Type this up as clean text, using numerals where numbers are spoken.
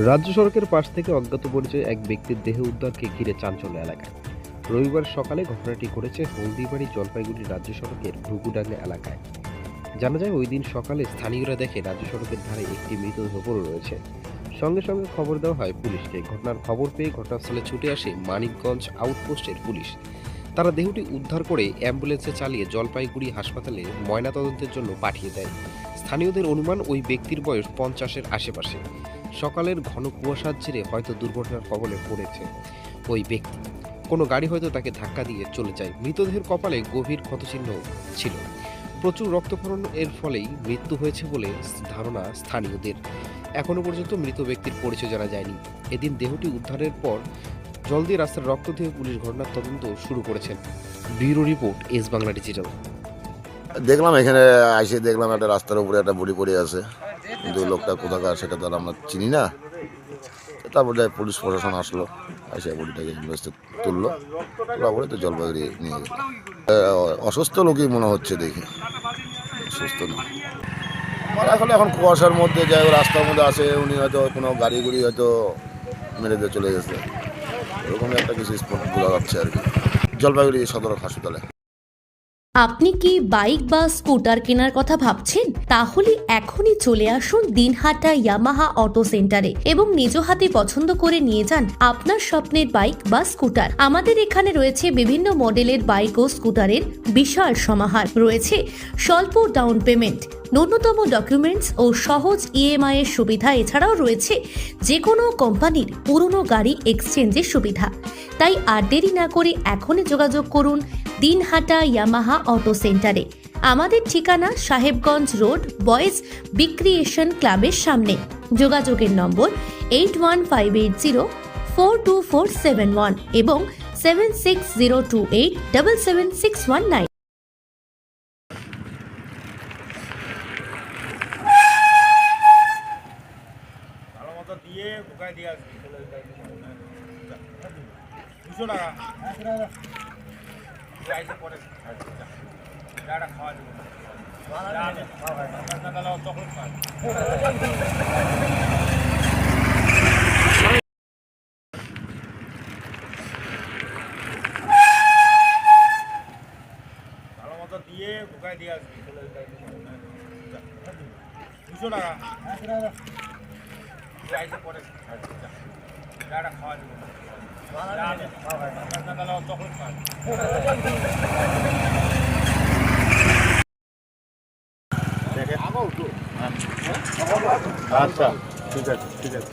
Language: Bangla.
রাজ্য সড়কের পাশ থেকে অজ্ঞাত পরিচয় এক ব্যক্তির দেহ উদ্ধারকে ঘিরে চাঞ্চল্য এলাকায়। রবিবার সকালে ঘটনাটি ঘটেছে হলদিবাড়ি জলপাইগুড়ি রাজ্য সড়কের ঘুঘুডাঙ্গা এলাকায়। জানা যায়, ওই দিন সকালে স্থানীয়রা দেখে রাজ্য সড়কের ধারে একটি মৃতদেহ পড়ে রয়েছে। সঙ্গে সঙ্গে খবর দেওয়া হয় পুলিশকে। ঘটনার খবর পেয়ে ঘটনাস্থলে ছুটে আসে মানিকগঞ্জ আউটপোস্টের পুলিশ। তারা দেহটি উদ্ধার করে অ্যাম্বুলেন্সে চালিয়ে জলপাইগুড়ি হাসপাতালে ময়নাতদন্তের জন্য পাঠিয়ে দেয়। স্থানীয়দের অনুমান, ওই ব্যক্তির বয়স 50-এর আশেপাশে। সকালের ঘন কুয়াশার জেরে হয়তো দুর্ঘটনার কবলে পড়েছে ওই ব্যক্তি। কোনো গাড়ি হয়তো তাকে ধাক্কা দিয়ে চলে যায়। মৃতদেহের কপালে গভীর ক্ষতচিহ্ন ছিল। প্রচুর রক্তক্ষরণ এর ফলেই মৃত্যু হয়েছে বলে ধারণা স্থানীয়দের। এখনো পর্যন্ত মৃত ব্যক্তির পরিচয় জানা যায়নি। এদিন দেহটি উদ্ধারের পর জল দিয়ে রাস্তার রক্ত দিয়ে পুলিশ ঘটনার তদন্ত শুরু করেছেন। Bureau report, S Bangla digital. দেখলাম এখানে আইসে দেখলাম একটা রাস্তার উপরে একটা বডি পড়ে আছে, কিন্তু লোকটা কোথাকার সেটা তো আর আমরা চিনি না। তারপরে পুলিশ প্রশাসন আসলো, এসে বডিটাকে ইনভেস্টে তুললো, তোলা পরে তো জলপাইগুড়ি নিয়ে গেল। অসুস্থ লোকই মনে হচ্ছে দেখি, সুস্থ না। মারা হলে এখন কুয়াশার মধ্যে যাই রাস্তার মধ্যে আসে, উনি হয়তো কোনো গাড়ি গুড়ি হয়তো মেরে দিয়ে চলে গেছে, এরকমই একটা কিছু স্পট বোঝা যাচ্ছে আর কি। জলপাইগুড়ি সদর হাসপাতালে। আপনি কি বাইক বা স্কুটার কেনার কথা ভাবছেন? তাহলে এখনই চলে আসুন দিনহাটা ইয়ামাহা অটো সেন্টারে এবং নিজ হাতে পছন্দ করে নিয়ে যান আপনার স্বপ্নের বাইক বা স্কুটার। আমাদের এখানে রয়েছে বিভিন্ন মডেলের বাইক ও স্কুটারের বিশাল সমাহার। রয়েছে স্বল্প ডাউন পেমেন্ট, ন্যূনতম ডকুমেন্টস ও সহজ ইএমআই এর সুবিধা। এছাড়াও রয়েছে যে কোনো কোম্পানির পুরনো গাড়ি এক্সচেঞ্জের সুবিধা। তাই আর দেরি না করে এখনই যোগাযোগ করুন দিনহাটা ইয়ামাহা অটো সেন্টারে। আমাদের ঠিকানা সাহেবগঞ্জ রোড, বয়েজ বিক্রিয়েশন ক্লাবের সামনে। যোগাযোগের নম্বর 8158042471 এবং 7602877619। দিয়ে ঢুকাই দিয়ে আসবি 200 টাকা পরে খাওয়া দেবো তখন ভালো মতো দিয়ে ঢুকাই দিয়ে আসবি 200 টাকা পরে খাওয়া দেবো তখন আচ্ছা, ঠিক আছে ঠিক আছে।